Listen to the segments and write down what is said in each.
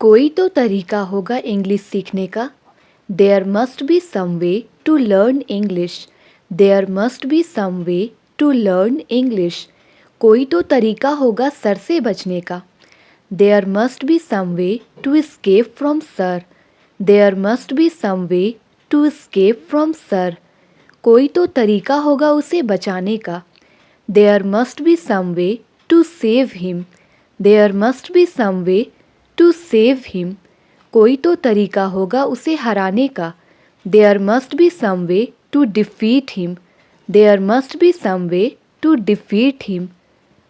कोई तो तरीका होगा इंग्लिश सीखने का। There must be some way to learn English. There must be some way to learn English. कोई तो तरीका होगा सर से बचने का। There must be some way to escape from sir. There must be some way to escape from sir. कोई तो तरीका होगा उसे बचाने का। There must be some way to save him. There must be some way to save him. कोई तो तरीका होगा उसे हराने का। There must be some way to defeat him. There must be some way to defeat him.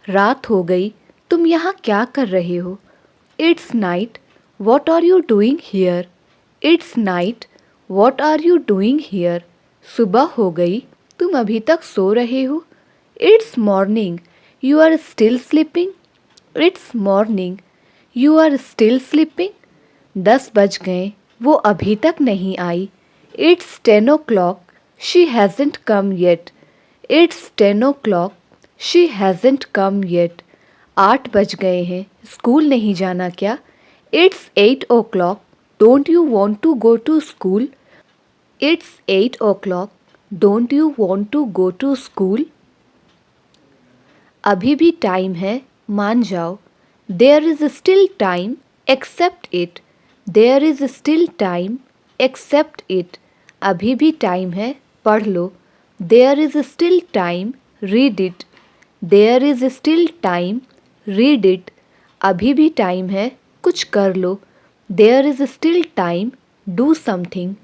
रात हो गई, तुम यहाँ क्या कर रहे हो? It's night, what are you doing here? It's night, what are you doing here? सुबह हो गई, तुम अभी तक सो रहे हो? It's morning, you are still sleeping. It's morning, you are still sleeping. 10 बज गए, वो अभी तक नहीं आई। It's 10 o'clock, she hasn't come yet. It's 10 o'clock, she hasn't come yet. 8 बज गए हैं, स्कूल नहीं जाना क्या? It's 8 o'clock, don't you want to go to school? It's 8 o'clock, don't you want to go to school? अभी भी time है, मान जाओ। There is still time, accept it. There is still time, accept it. अभी भी time है, पढ़ लो। There is still time, read it. There is still time, read it. अभी भी टाइम है, कुछ कर लो। There is still time, do something.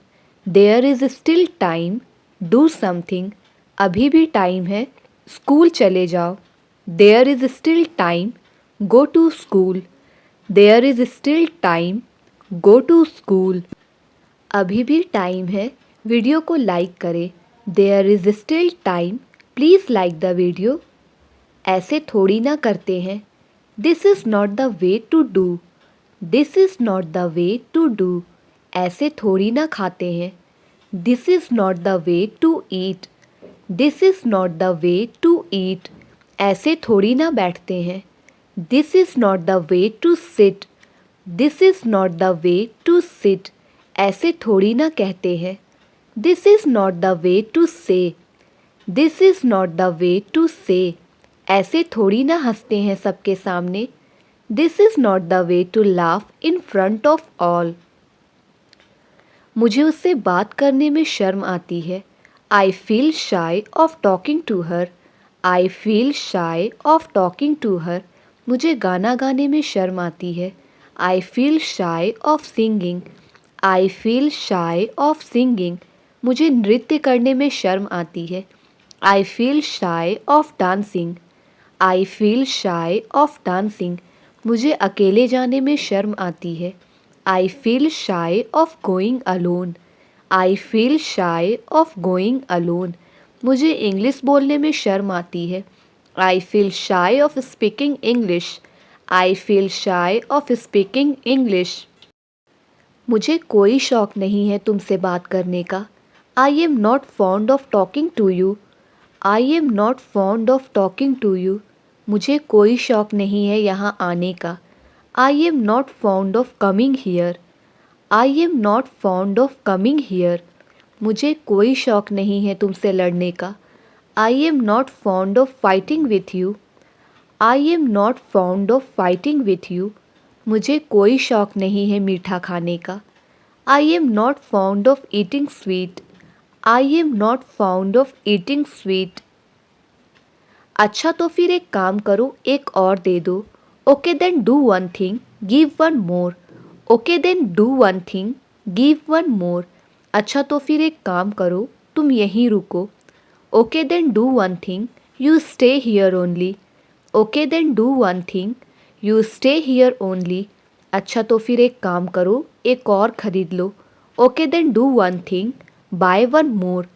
There is still time, do something. अभी भी टाइम है, स्कूल चले जाओ। There is still time, go to school. There is still time, go to school. अभी भी टाइम है, वीडियो को लाइक करें। There is still time, please like the video. ऐसे थोड़ी ना करते हैं। This is not the way to do. This is not the way to do. ऐसे थोड़ी ना खाते हैं। This is not the way to eat. This is not the way to eat. ऐसे थोड़ी ना बैठते हैं। This is not the way to sit. This is not the way to sit. ऐसे थोड़ी ना कहते हैं। This is not the way to say. This is not the way to say. ऐसे थोड़ी ना हंसते हैं सबके सामने। This is not the way to laugh in front of all. मुझे उससे बात करने में शर्म आती है। I feel shy of talking to her. I feel shy of talking to her. मुझे गाना गाने में शर्म आती है। I feel shy of singing. I feel shy of singing. मुझे नृत्य करने में शर्म आती है। I feel shy of dancing. I feel shy of dancing. मुझे अकेले जाने में शर्म आती है। I feel shy of going alone. I feel shy of going alone. मुझे इंग्लिश बोलने में शर्म आती है। I feel shy of speaking English. I feel shy of speaking English. मुझे कोई शौक़ नहीं है तुमसे बात करने का। I am not fond of talking to you. I am not fond of talking to you. मुझे कोई शौक़ नहीं है यहाँ आने का। I am not fond of coming here. I am not fond of coming here. मुझे कोई शौक़ नहीं है तुमसे लड़ने का। I am not fond of fighting with you. I am not fond of fighting with you. मुझे कोई शौक़ नहीं है मीठा खाने का। I am not fond of eating sweet. I am not fond of eating sweet. अच्छा तो फिर एक काम करो, एक और दे दो। Okay then do one thing, give one more. Okay then do one thing, give one more. अच्छा तो फिर एक काम करो, तुम यहीं रुको। Okay then do one thing, you stay here only. Okay then do one thing, you stay here only. अच्छा तो फिर एक काम करो, एक और ख़रीद लो। Okay then do one thing, buy one more.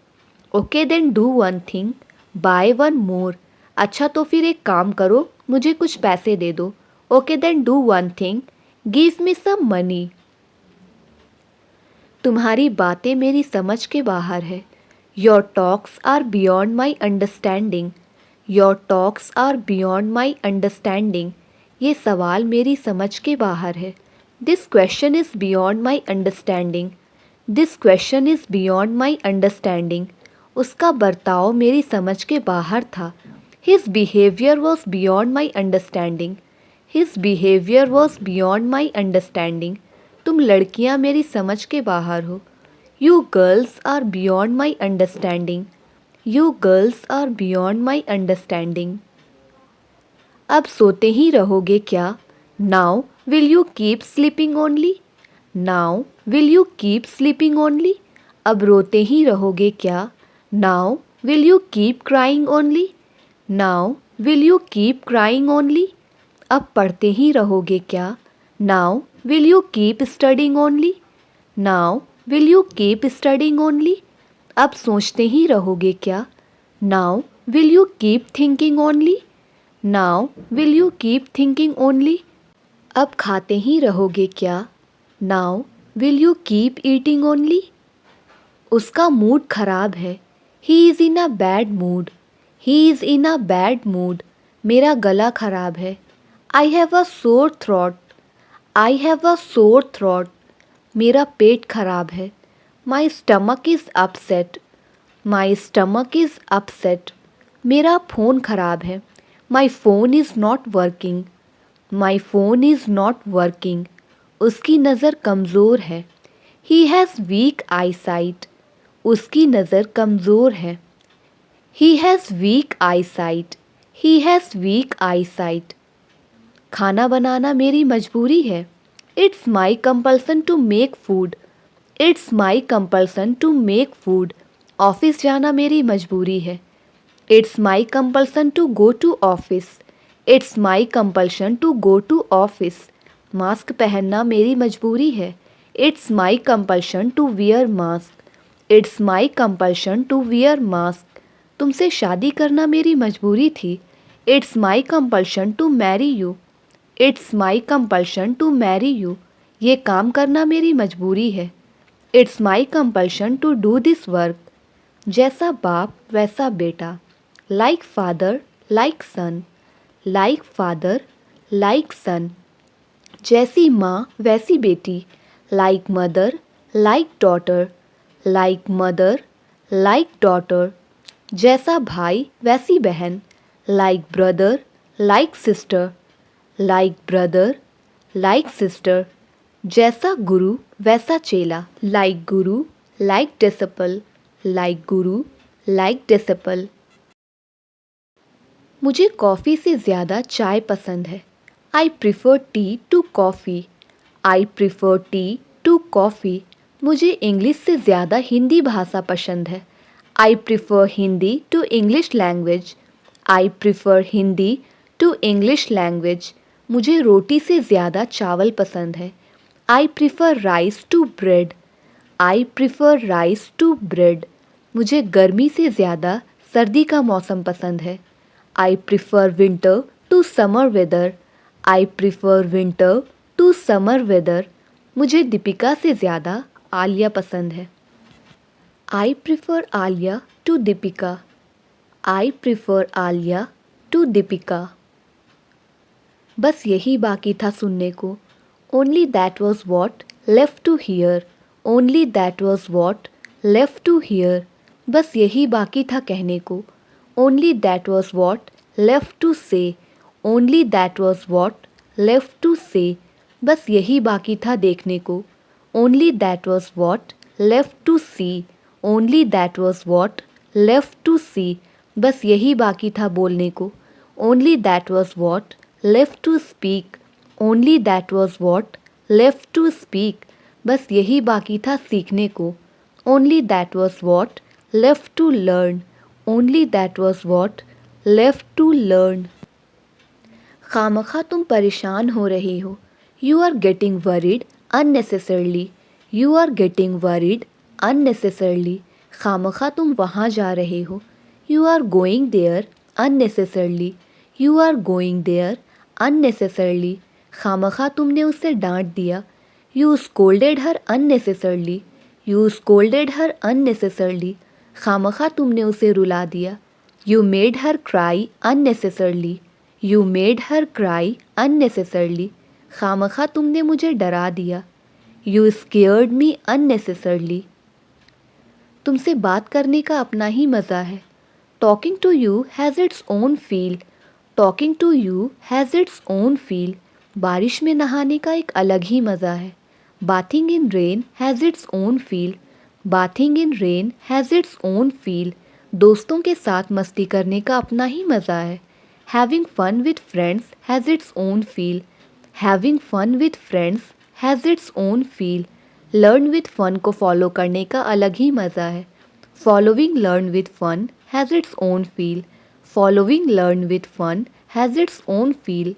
Okay then do one thing, buy one more. अच्छा तो फिर एक काम करो, मुझे कुछ पैसे दे दो। Okay then do one thing, give me some money. तुम्हारी बातें मेरी समझ के बाहर है। Your talks are beyond my understanding. Your talks are beyond my understanding. ये सवाल मेरी समझ के बाहर है। This question is beyond my understanding. This question is beyond my understanding. उसका बर्ताव मेरी समझ के बाहर था। His behaviour was beyond my understanding. His behaviour was beyond my understanding. तुम लड़कियां मेरी समझ के बाहर हो। You girls are beyond my understanding. You girls are beyond my understanding. अब सोते ही रहोगे क्या? Now will you keep sleeping only? Now will you keep sleeping only? अब रोते ही रहोगे क्या? Now will you keep crying only? Now will you keep crying only? अब पढ़ते ही रहोगे क्या? Now will you keep studying only? Now will you keep studying only? अब सोचते ही रहोगे क्या? Now will you keep thinking only? Now will you keep thinking only? अब खाते ही रहोगे क्या? Now will you keep eating only? उसका मूड खराब है। He is in a bad mood. He is in a bad mood. मेरा गला खराब है। I have a sore throat. I have a sore throat. मेरा पेट खराब है। My stomach is upset. My stomach is upset. मेरा फ़ोन खराब है। My phone is not working. My phone is not working. उसकी नज़र कमज़ोर है। He has weak eyesight. उसकी नज़र कमज़ोर है। He has weak eyesight. He has weak eyesight. खाना बनाना मेरी मजबूरी है। It's my compulsion to make food. It's my compulsion to make food. Office जाना मेरी मजबूरी है। It's my compulsion to go to office. It's my compulsion to go to office. Mask पहनना मेरी मजबूरी है। It's my compulsion to wear mask. It's my compulsion to wear mask. तुमसे शादी करना मेरी मजबूरी थी। It's my compulsion to marry you. It's my compulsion to marry you. ये काम करना मेरी मजबूरी है। It's my compulsion to do this work. जैसा बाप वैसा बेटा। लाइक फादर लाइक सन। Like father like son. जैसी माँ वैसी बेटी। Like mother like daughter. Like mother like daughter. जैसा भाई वैसी बहन। Like brother like sister. Like brother like sister. जैसा गुरु वैसा चेला। Like guru like disciple. Like guru like disciple. मुझे कॉफ़ी से ज़्यादा चाय पसंद है। I prefer tea to coffee. I prefer tea to coffee. मुझे इंग्लिश से ज़्यादा हिंदी भाषा पसंद है। I prefer Hindi to English language. I prefer Hindi to English language. मुझे रोटी से ज़्यादा चावल पसंद है। I prefer rice to bread. I prefer rice to bread. मुझे गर्मी से ज़्यादा सर्दी का मौसम पसंद है। I prefer winter to summer weather. I prefer winter to summer weather. मुझे दीपिका से ज़्यादा आलिया पसंद है। I prefer Alia to Deepika. I prefer Alia to Deepika. बस यही बाकी था सुनने को। Only that was what left to hear. Only that was what left to hear. बस यही बाकी था कहने को। Only that was what left to say. Only that was what left to say. बस यही बाकी था देखने को। Only that was what left to see. Only that was what left to see. बस यही बाकी था बोलने को। Only that was what left to speak. Only that was what left to speak. बस यही बाकी था सीखने को। Only that was what left to learn. Only that was what left to learn. खामखा तुम परेशान हो रही हो। You are getting worried unnecessarily. You are getting worried unnecessarily. खामखा तुम वहाँ जा रहे हो। You are going there unnecessarily. You are going there unnecessarily. खामखा तुमने उसे डांट दिया। You scolded her unnecessarily. You scolded her unnecessarily. खामखा तुमने उसे रुला दिया। You made her cry unnecessarily. You made her cry unnecessarily. खामखा तुमने मुझे डरा दिया। You scared me unnecessarily. तुमसे बात करने का अपना ही मज़ा है। Talking to you has its own feel. Talking to you has its own feel. बारिश में नहाने का एक अलग ही मज़ा है। Bathing in rain has its own feel. Bathing in rain has its own feel. दोस्तों के साथ मस्ती करने का अपना ही मज़ा है। Having fun with friends has its own feel. Having fun with friends has its own feel. Learn with fun को फॉलो करने का अलग ही मज़ा है। Following learn with fun has its own feel. Following learn with fun has its own feel.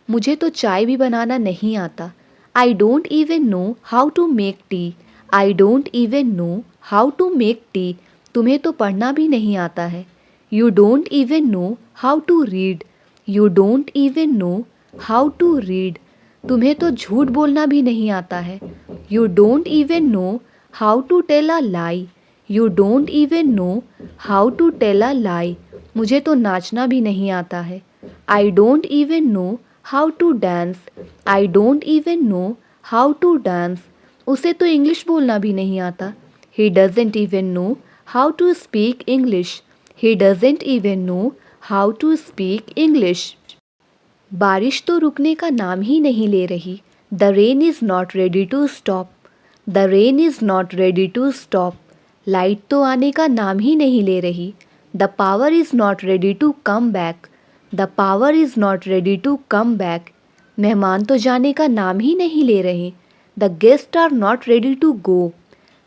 मुझे तो चाय भी बनाना नहीं आता। I don't even know how to make tea. I don't even know how to make T. तुम्हें तो पढ़ना भी नहीं आता है। You don't even know how to read. You don't even know how to read. तुम्हें तो झूठ बोलना भी नहीं आता है। You don't even know how to tell a lie. You don't even know how to tell a lie. मुझे तो नाचना भी नहीं आता है। I don't even know how to dance. I don't even know how to dance. उसे तो English बोलना भी नहीं आता। He doesn't even know how to speak English. He doesn't even know how to speak English. बारिश तो रुकने का नाम ही नहीं ले रही। The rain is not ready to stop. The rain is not ready to stop. Light तो आने का नाम ही नहीं ले रही। The power is not ready to come back. The power is not ready to come back. मेहमान तो जाने का नाम ही नहीं ले रहे। The guest are not ready to go.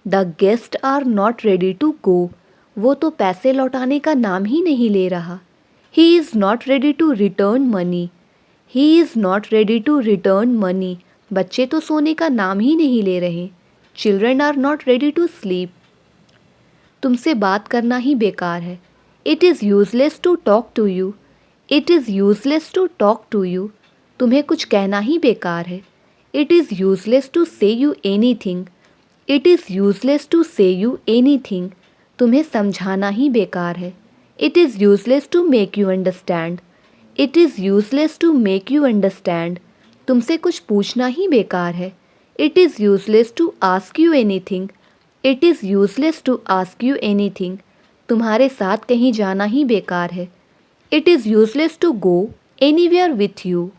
The guest are not ready to go. वो तो पैसे लौटाने का नाम ही नहीं ले रहा। He is not ready to return money. He is not ready to return money. बच्चे तो सोने का नाम ही नहीं ले रहे। Children are not ready to sleep. तुमसे बात करना ही बेकार है। It is useless to talk to you. It is useless to talk to you. तुम्हें कुछ कहना ही बेकार है। It is useless to say you anything. It is useless to say you anything. तुम्हें समझाना ही बेकार है। It is useless to make you understand. It is useless to make you understand. तुमसे कुछ पूछना ही बेकार है। It is useless to ask you anything. It is useless to ask you anything. तुम्हारे साथ कहीं जाना ही बेकार है। It is useless to go anywhere with you.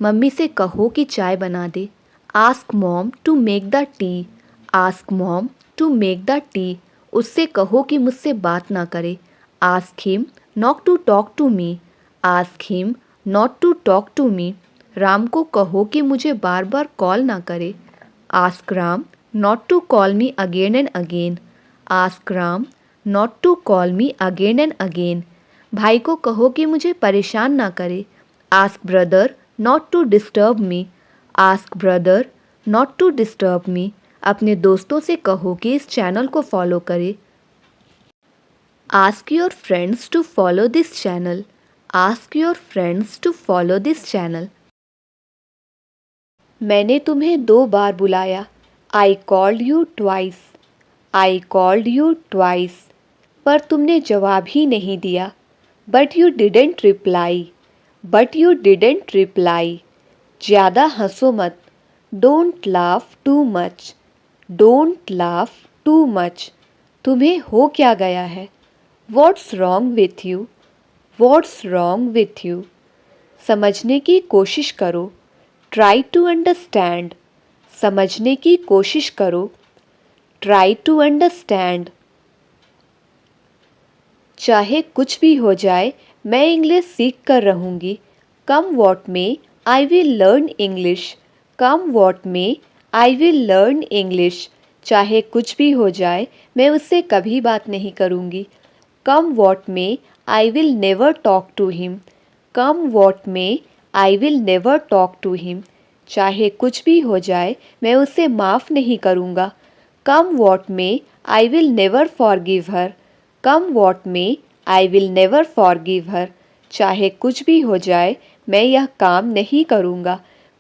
Mummy से कहो कि चाय बना दे। Ask mom to make the tea. Ask mom to make the tea. उससे कहो कि मुझसे बात ना करे। Ask him not to talk to me. Ask him not to talk to me. Ram को कहो कि मुझे बार बार कॉल ना करे। Ask Ram not to call me again and again. Ask Ram not to call me again and again. भाई को कहो कि मुझे परेशान ना करे। Ask brother not to disturb me. Ask brother not to disturb me. अपने दोस्तों से कहो कि इस चैनल को फॉलो करे। Ask your friends to follow this channel. Ask your friends to follow this channel. मैंने तुम्हें 2 बार बुलाया। I called you twice. I called you twice. पर तुमने जवाब ही नहीं दिया। But you didn't reply. But you didn't reply. ज़्यादा हंसो मत। Don't laugh too much. Don't laugh too much. तुम्हें हो क्या गया है? What's wrong with you? What's wrong with you? समझने की कोशिश करो। Try to understand. समझने की कोशिश करो। Try to understand. चाहे कुछ भी हो जाए, मैं इंग्लिश सीख कर रहूँगी। Come what may, I will learn English. Come what may, I will learn English. चाहे कुछ भी हो जाए, मैं उससे कभी बात नहीं करूँगी। Come what may, I will never talk to him. Come what may, I will never talk to him. चाहे कुछ भी हो जाए, मैं उसे माफ़ नहीं करूँगा। Come what may, I will never forgive her. Come what may, I will never forgive her. चाहे कुछ भी हो जाए, मैं यह काम नहीं करूँगा।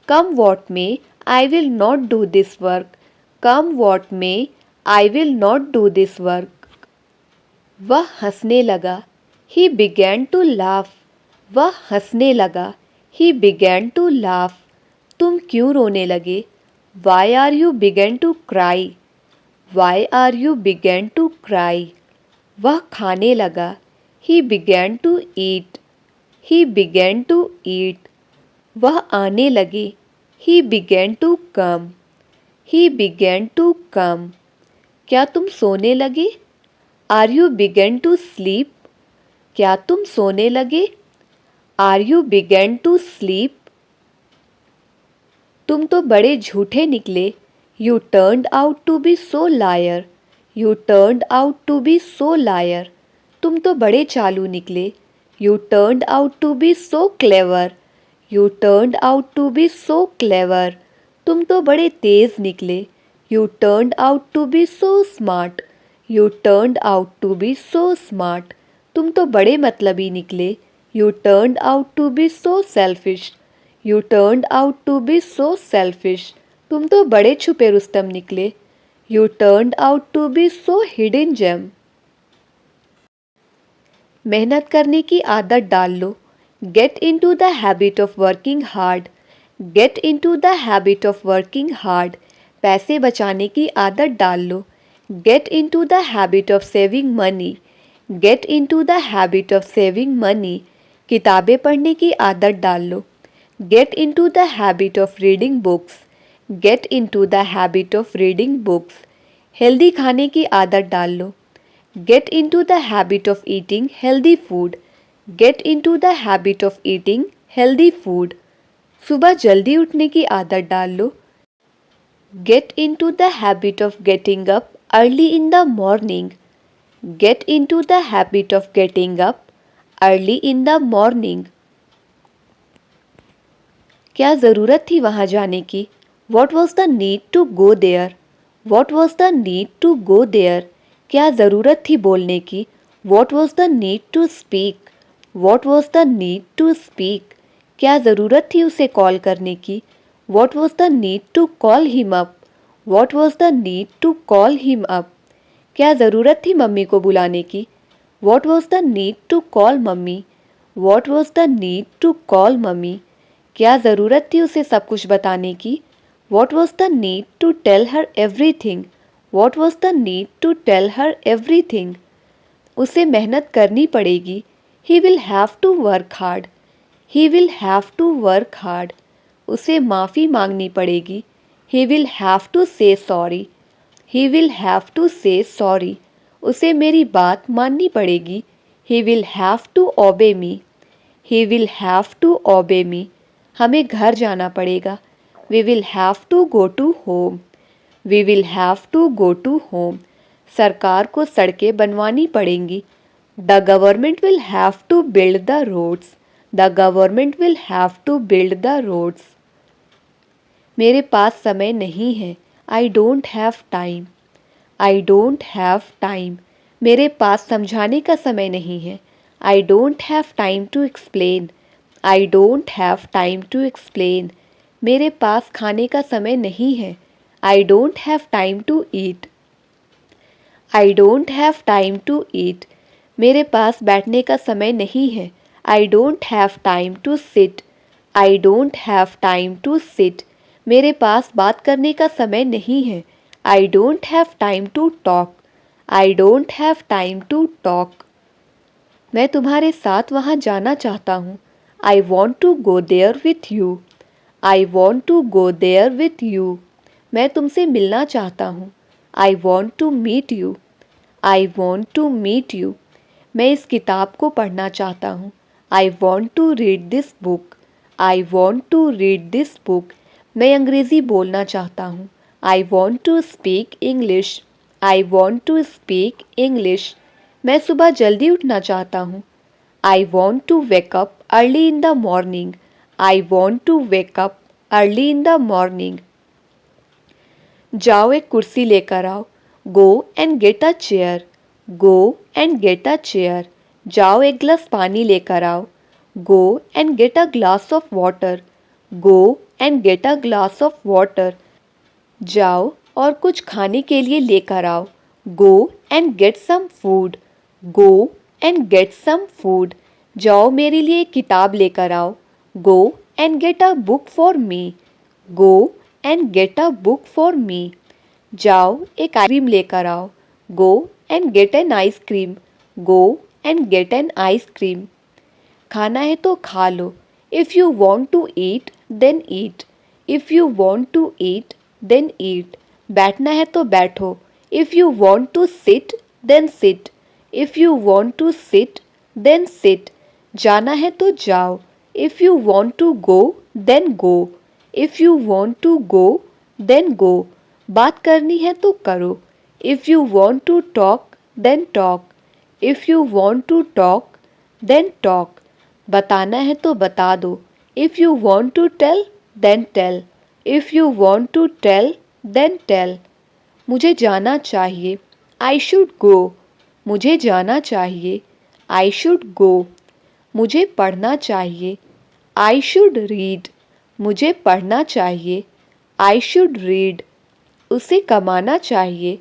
Come what may, I will not do this work. Come what may, I will not do this work. वह हंसने लगा। He began to laugh. वह हंसने लगा। He began to laugh. तुम क्यों रोने लगे? Why are you began to cry? Why are you began to cry? वह खाने लगा. He began to eat. He began to eat. वह आने लगे. He began to come. He began to come. क्या तुम सोने लगे? Are you began to sleep? क्या तुम सोने लगे? Are you began to sleep? तुम तो बड़े झूठे निकले. You turned out to be so liar. You turned out to be so liar. तुम तो बड़े चालू निकले. You turned out to be so clever. You turned out to be so clever. तुम तो बड़े तेज निकले. You turned out to be so smart. You turned out to be so smart. तुम तो बड़े मतलबी निकले. You turned out to be so selfish. You turned out to be so selfish. तुम तो बड़े छुपे रुस्तम निकले. You turned out to be so hidden gem. मेहनत करने की आदत डाल लो. Get into the habit of working hard. Get into the habit of working hard. पैसे बचाने की आदत डाल लो. Get into the habit of saving money. Get into the habit of saving money. किताबें पढ़ने की आदत डाल लो. Get into the habit of reading books. Get into the habit of reading books. Healthy खाने की आदत डाल लो. Get into the habit of eating healthy food. Get into the habit of eating healthy food. सुबह जल्दी उठने की आदत डाल लो. Get into the habit of getting up early in the morning. Get into the habit of getting up early in the morning. क्या ज़रूरत थी वहाँ जाने की? What was the need to go there? What was the need to go there? क्या ज़रूरत थी बोलने की? What was the need to speak? What was the need to speak? क्या ज़रूरत थी उसे कॉल करने की? What was the need to call him up? What was the need to call him up? क्या ज़रूरत थी मम्मी को बुलाने की? What was the need to call mummy? What was the need to call mummy? क्या ज़रूरत थी उसे सब कुछ बताने की? What was the need to tell her everything? What was the need to tell her everything? उसे मेहनत करनी पड़ेगी. He will have to work hard. He will have to work hard. उसे माफ़ी मांगनी पड़ेगी. He will have to say sorry. He will have to say sorry. उसे मेरी बात माननी पड़ेगी. He will have to obey me. He will have to obey me. हमें घर जाना पड़ेगा. We will have to go to home. We will have to go to home. सरकार को सड़कें बनवानी पड़ेंगी. The government will have to build the roads. The government will have to build the roads. मेरे पास समय नहीं है. I don't have time. I don't have time. मेरे पास समझाने का समय नहीं है. I don't have time to explain. I don't have time to explain. मेरे पास खाने का समय नहीं है. I don't have time to eat. I don't have time to eat. मेरे पास बैठने का समय नहीं है. I don't have time to sit. I don't have time to sit. मेरे पास बात करने का समय नहीं है. I don't have time to talk. I don't have time to talk. मैं तुम्हारे साथ वहाँ जाना चाहता हूँ. I want to go there with you. I want to go there with you. मैं तुमसे मिलना चाहता हूँ. I want to meet you. I want to meet you. मैं इस किताब को पढ़ना चाहता हूँ. I want to read this book. I want to read this book. मैं अंग्रेज़ी बोलना चाहता हूँ. I want to speak English. I want to speak English. मैं सुबह जल्दी उठना चाहता हूँ. I want to wake up early in the morning. I want to wake up early in the morning. जाओ एक कुर्सी लेकर आओ. Go and get a chair. Go and get a chair. जाओ एक गिलास पानी लेकर आओ. Go and get a glass of water. Go and get a glass of water. जाओ और कुछ खाने के लिए लेकर आओ. Go and get some food. Go and get some food. जाओ मेरे लिए एक किताब लेकर आओ. Go and get a book for me. Go and get a book for me. जाओ एक आइसक्रीम लेकर आओ. Go and get an ice cream. Go and get an ice cream. खाना है तो खा लो. If you want to eat, then eat. If you want to eat, then eat. बैठना है तो बैठो. If you want to sit, then sit. If you want to sit, then sit. जाना है तो जाओ. If you want to go, then go. If you want to go, then go. बात करनी है तो करो. If you want to talk, then talk. If you want to talk, then talk. बताना है तो बता दो. If you want to tell, then tell. If you want to tell, then tell. मुझे जाना चाहिए. I should go. मुझे जाना चाहिए. I should go. मुझे पढ़ना चाहिए. I should read. मुझे पढ़ना चाहिए. I should read. उसे कमाना चाहिए.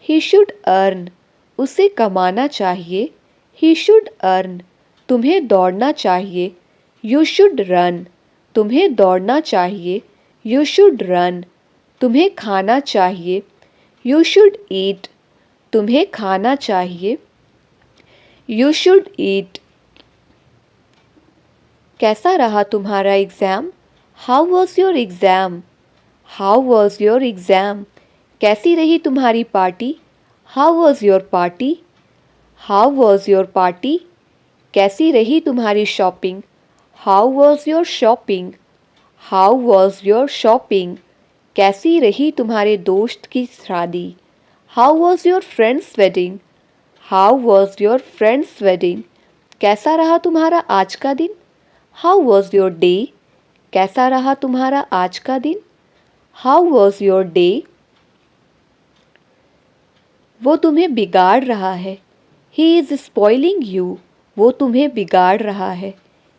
He should earn. उसे कमाना चाहिए. He should earn. तुम्हें दौड़ना चाहिए. You should run. तुम्हें दौड़ना चाहिए. You should run. तुम्हें खाना चाहिए. You should eat. तुम्हें खाना चाहिए. You should eat. कैसा रहा तुम्हारा exam? How was your exam? How was your exam? कैसी रही तुम्हारी party? How was your party? How was your party? कैसी रही तुम्हारी shopping? How was your shopping? How was your shopping? कैसी रही तुम्हारे दोस्त की शादी? How was your friend's wedding? How was your friend's wedding? कैसा रहा तुम्हारा आज का दिन? How was your day? कैसा रहा तुम्हारा आज का दिन? How was your day? वो तुम्हें बिगाड़ रहा है. He is spoiling you. वो तुम्हें बिगाड़ रहा है.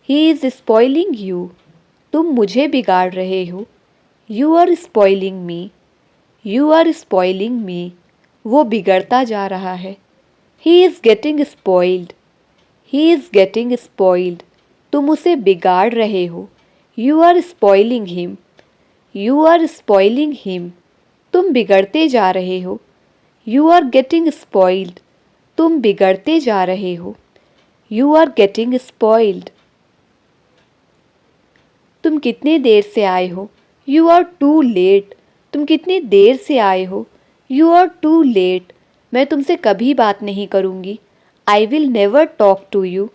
He is spoiling you. तुम मुझे बिगाड़ रहे हो. You are spoiling me. You are spoiling me. वो बिगड़ता जा रहा है. He is getting spoiled. He is getting spoiled. तुम उसे बिगाड़ रहे हो. You are spoiling him. You are spoiling him. तुम बिगड़ते जा रहे हो. You are getting spoiled. तुम बिगड़ते जा रहे हो. You are getting spoiled. तुम कितने देर से आए हो? You are too late. तुम कितने देर से आए हो? You are too late. मैं तुमसे कभी बात नहीं करूँगी. I will never talk to you.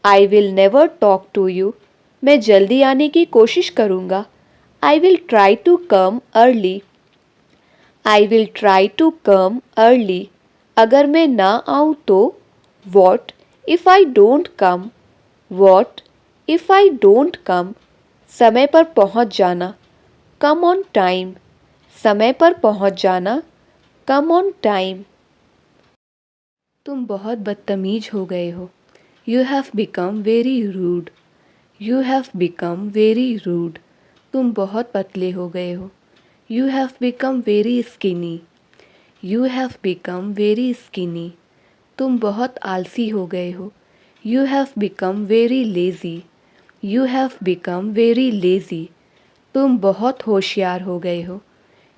I will never talk to you. मैं जल्दी आने की कोशिश करूँगा. I will try to come early. I will try to come early. अगर मैं ना आऊँ तो? What if I don't come? What if I don't come? समय पर पहुँच जाना. Come on time. समय पर पहुँच जाना. Come on time. तुम बहुत बदतमीज हो गए हो. You have become very rude. You have become very rude. तुम बहुत पतले हो गए हो. You have become very skinny. You have become very skinny. तुम बहुत आलसी हो गए हो. You have become very lazy. You have become very lazy. तुम बहुत होशियार हो गए हो.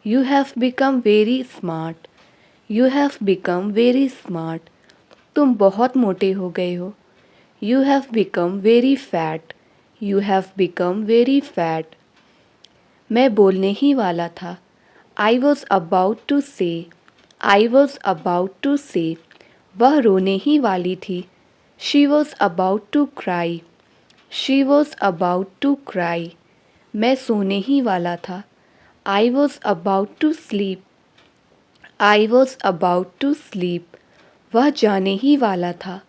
You have become very smart. You have become very smart. तुम बहुत मोटे हो गए हो. You have become very fat. You have become very fat. मैं बोलने ही वाला था. I was about to say. I was about to say. वह रोने ही वाली थी. She was about to cry. She was about to cry. मैं सोने ही वाला था. I was about to sleep. I was about to sleep. वह जाने ही वाला था.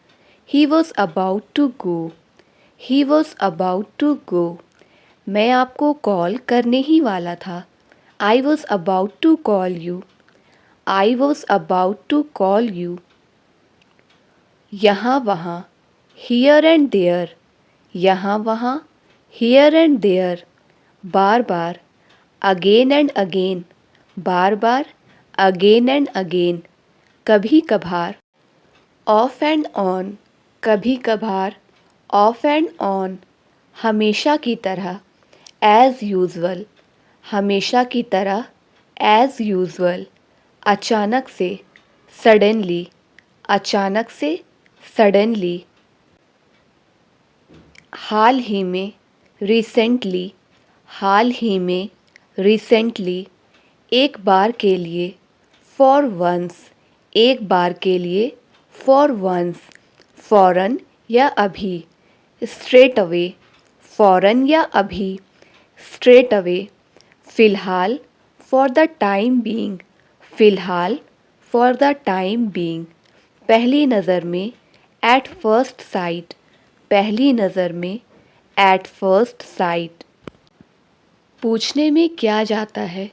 He was about to go. He was about to go. मैं आपको कॉल करने ही वाला था. I was about to call you. I was about to call you. यहाँ वहाँ. Here and there. यहाँ वहाँ. Here and there. Bar bar. Again and again. Bar bar. Again and again. कभी कभार. Off and on. कभी कभार. Off and on. हमेशा की तरह. एज़ यूजुअल, हमेशा की तरह, एज़ यूजुअल। अचानक से, सडनली, अचानक से, सडनली। हाल ही में, रिसेंटली, हाल ही में, रिसेंटली। एक बार के लिए, फॉर वंस, एक बार के लिए, फॉर वंस। फ़ौरन या अभी, स्ट्रेट अवे, फ़ौरन या अभी, स्ट्रेट अवे। फ़िलहाल, फॉर द टाइम बीइंग, फ़िलहाल, फॉर द टाइम बीइंग। पहली नज़र में, एट फर्स्ट साइट, पहली नज़र में, एट फर्स्ट साइट। पूछने में क्या जाता है,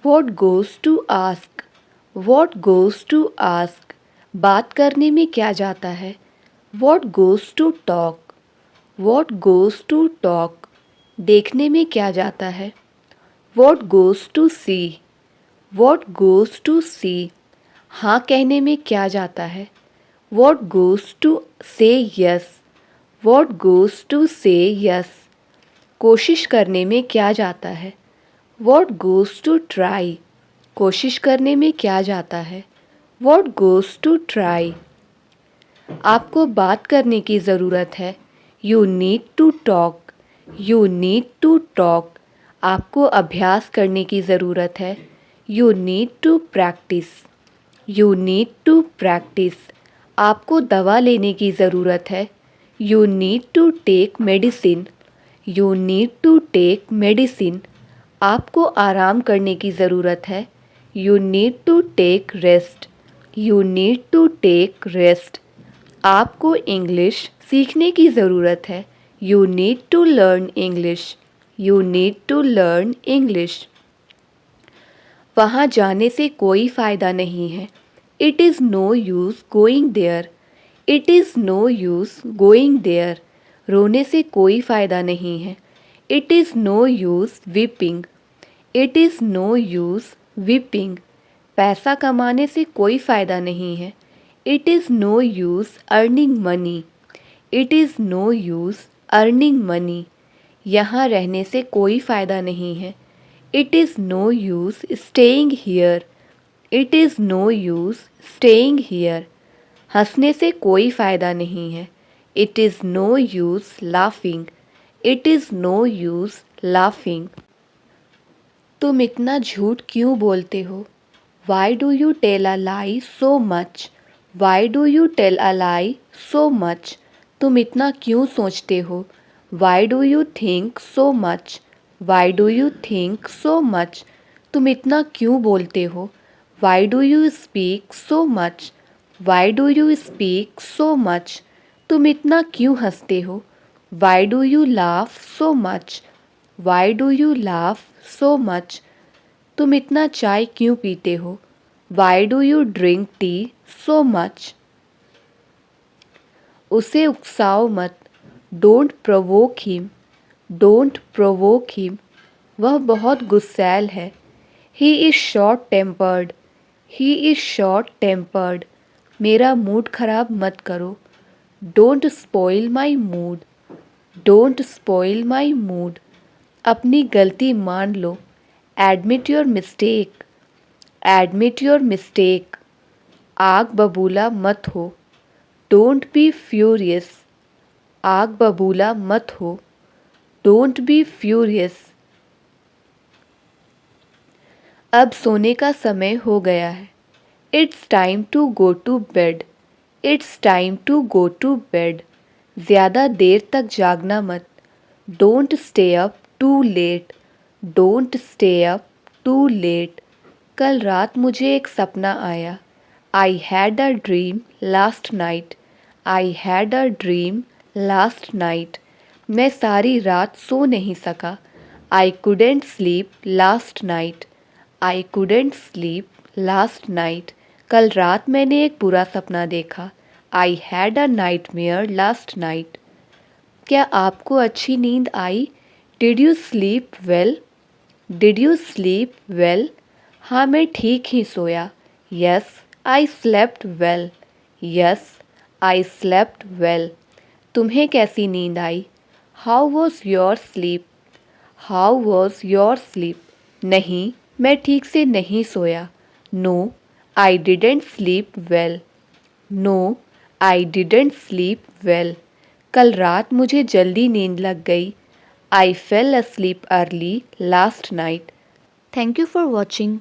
what goes to ask, what goes to ask. बात करने में क्या जाता है, what goes to talk, what goes to talk. देखने में क्या जाता है, what goes to see, what goes to see. हाँ कहने में क्या जाता है, what goes to say yes, what goes to say yes. कोशिश करने में क्या जाता है, वॉट गोज़ टू ट्राई, कोशिश करने में क्या जाता है, वॉट गोज़ टू ट्राई। आपको बात करने की ज़रूरत है, you need to talk, you need to talk. आपको अभ्यास करने की ज़रूरत है, you need to practise, you need to practise. आपको दवा लेने की ज़रूरत है, you need to take medicine, you need to take medicine. आपको आराम करने की ज़रूरत है, you need to take rest, you need to take rest. आपको इंग्लिश सीखने की ज़रूरत है, you need to learn English, you need to learn English. वहाँ जाने से कोई फ़ायदा नहीं है, it is no use going there, it is no use going there. रोने से कोई फ़ायदा नहीं है, it is no use weeping, it is no use weeping. पैसा कमाने से कोई फ़ायदा नहीं है, it is no use earning money, it is no use earning money. यहाँ रहने से कोई फ़ायदा नहीं है, it is no use staying here, it is no use staying here. हंसने से कोई फ़ायदा नहीं है, it is no use laughing, it is no use laughing. तुम इतना झूठ क्यों बोलते हो, why do you tell a lie so much, why do you tell a lie so much. तुम इतना क्यों सोचते हो, why do you think so much, why do you think so much. तुम इतना क्यों बोलते हो, why do you speak so much, why do you speak so much. तुम इतना क्यों हंसते हो, why do you laugh so much, why do you laugh so much. तुम इतना चाय क्यों पीते हो, why do you drink tea so much. उसे उकसाओ मत, don't provoke him, don't provoke him. वह बहुत गुस्सैल है, he is short tempered, he is short tempered. मेरा मूड ख़राब मत करो, don't spoil my mood, don't spoil my mood. अपनी गलती मान लो, admit your mistake, admit your mistake. आग बबूला मत हो, डोंट बी फ्यूरियस, आग बबूला मत हो, डोंट बी फ्यूरियस। अब सोने का समय हो गया है, it's time to go to bed, it's time to go to bed. ज़्यादा देर तक जागना मत, don't stay up too late, don't stay up too late. कल रात मुझे एक सपना आया, I had a dream last night, I had a dream last night. मैं सारी रात सो नहीं सका, I couldn't sleep last night, I couldn't sleep last night. कल रात मैंने एक बुरा सपना देखा, I had a nightmare last night. क्या आपको अच्छी नींद आई, did you sleep well, did you sleep well. हाँ मैं ठीक ही सोया, yes I slept well, yes I slept well. तुम्हें कैसी नींद आई, how was your sleep, how was your sleep? नहीं, मैं ठीक से नहीं सोया। No, I didn't sleep well. No, I didn't sleep well. कल रात मुझे जल्दी नींद लग गई। आई fail asleep early last night. Thank you for watching.